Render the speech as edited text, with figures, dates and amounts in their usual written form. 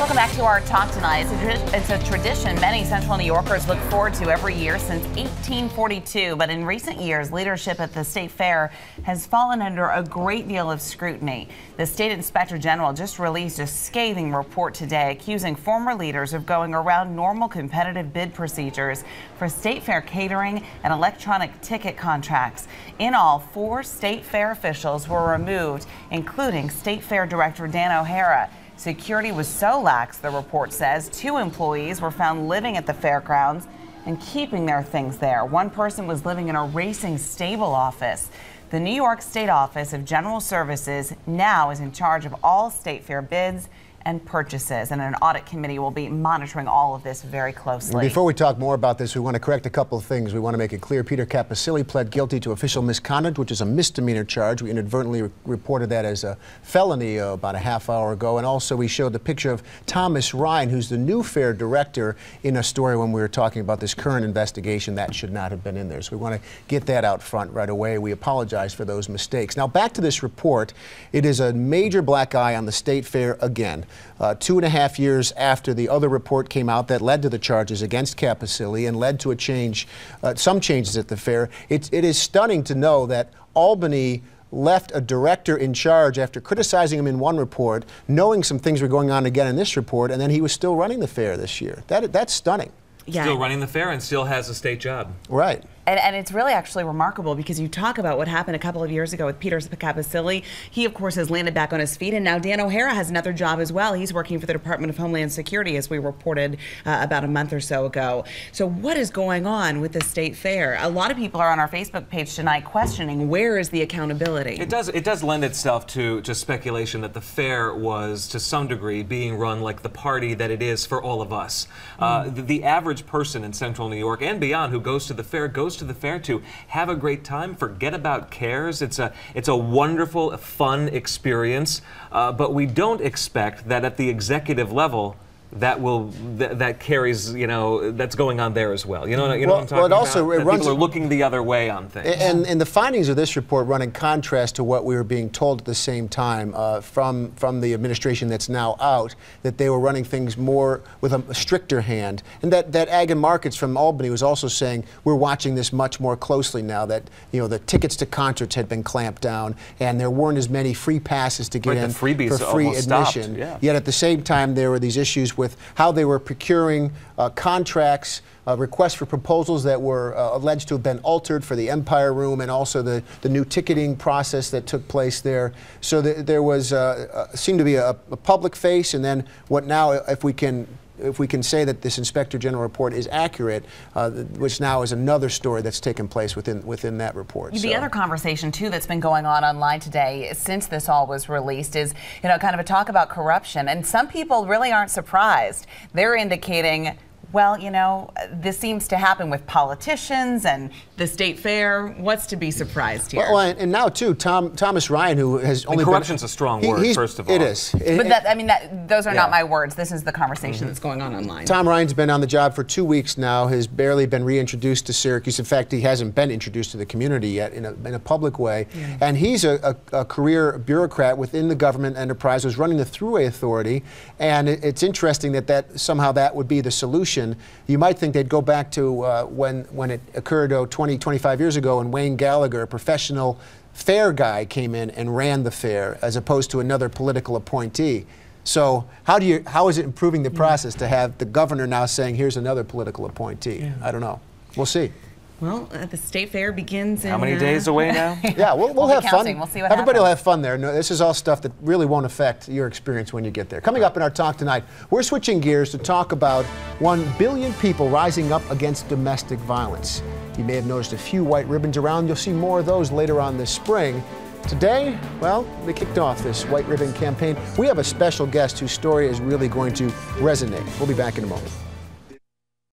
Welcome back to our talk tonight. It's a tradition many Central New Yorkers look forward to every year since 1842. But in recent years, leadership at the State Fair has fallen under a great deal of scrutiny. The State Inspector General just released a scathing report today accusing former leaders of going around normal competitive bid procedures for State Fair catering and electronic ticket contracts. In all, 4 State Fair officials were removed, including State Fair Director Dan O'Hara. Security was so lax, the report says, 2 employees were found living at the fairgrounds and keeping their things there. One person was living in a racing stable office. The New York State Office of General Services now is in charge of all State Fair bids and purchases, and an audit committee will be monitoring all of this very closely. Before we talk more about this, we want to correct a couple of things. We want to make it clear Peter Caposilli pled guilty to official misconduct, which is a misdemeanor charge. We inadvertently reported that as a felony about a half hour ago, and also we showed the picture of Thomas Ryan, who's the new fair director, in a story when we were talking about this current investigation. That should not have been in there, so we want to get that out front right away. We apologize for those mistakes. Now back to this report. It is a major black eye on the State Fair again. 2.5 years after the other report came out that led to the charges against Caposilli and led to a change, some changes at the fair, it is stunning to know that Albany left a director in charge after criticizing him in one report, knowing some things were going on again in this report, and then he was still running the fair this year. That's stunning. Yeah. Still running the fair and still has a state job. Right. And it's really actually remarkable because you talk about what happened a couple of years ago with Peter Caposilli. He, of course, has landed back on his feet, and now Dan O'Hara has another job as well. He's working for the Department of Homeland Security, as we reported about a month or so ago. So what is going on with the State Fair? A lot of people are on our Facebook page tonight questioning where is the accountability. It does lend itself to speculation that the fair was, to some degree, being run like the party that it is for all of us. The average person in Central New York and beyond who goes to the fair goes to the fair to have a great time, forget about cares. It's a wonderful, fun experience, but we don't expect that at the executive level that carries, you know, that's going on there as well. You know what I'm talking about? People are looking the other way on things. And the findings of this report run in contrast to what we were being told at the same time from the administration that's now out, that they were running things more with a stricter hand. And that Ag and Markets from Albany was also saying, we're watching this much more closely now that, you know, the tickets to concerts had been clamped down and there weren't as many free passes to get in for free admission. Yeah. Yet at the same time, there were these issues with how they were procuring contracts, requests for proposals that were alleged to have been altered for the Empire Room, and also the new ticketing process that took place there. So there was seemed to be a public face, and then what now, if we can say that this Inspector General report is accurate, which now is another story that's taken place within that report. The other conversation, too, that's been going on online today since this all was released is, you know, kind of a talk about corruption. And some people really aren't surprised. They're indicating, well, you know, this seems to happen with politicians and the State Fair. What's to be surprised here? Well, and now, too, Thomas Ryan, who has only corruption's a strong word, first of all. It is. But those are not my words. This is the conversation that's going on online. Tom Ryan's been on the job for 2 weeks now, has barely been reintroduced to Syracuse. In fact, he hasn't been introduced to the community yet in a public way. Yeah. And he's a career bureaucrat within the government enterprise, was running the Thruway Authority. And it's interesting that somehow that would be the solution. You might think they'd go back to when it occurred 25 years ago, and Wayne Gallagher, a professional fair guy, came in and ran the fair as opposed to another political appointee. So how is it improving the process to have the governor now saying, here's another political appointee? Yeah. I don't know. We'll see. Well, the State Fair begins in... How many days away now? Yeah, we'll have fun. We'll see what Everybody happens. will have fun there. No, this is all stuff that really won't affect your experience when you get there. Coming up in our talk tonight, we're switching gears to talk about 1 billion people rising up against domestic violence. You may have noticed a few white ribbons around. You'll see more of those later on this spring. Today, well, they kicked off this white ribbon campaign. We have a special guest whose story is really going to resonate. We'll be back in a moment.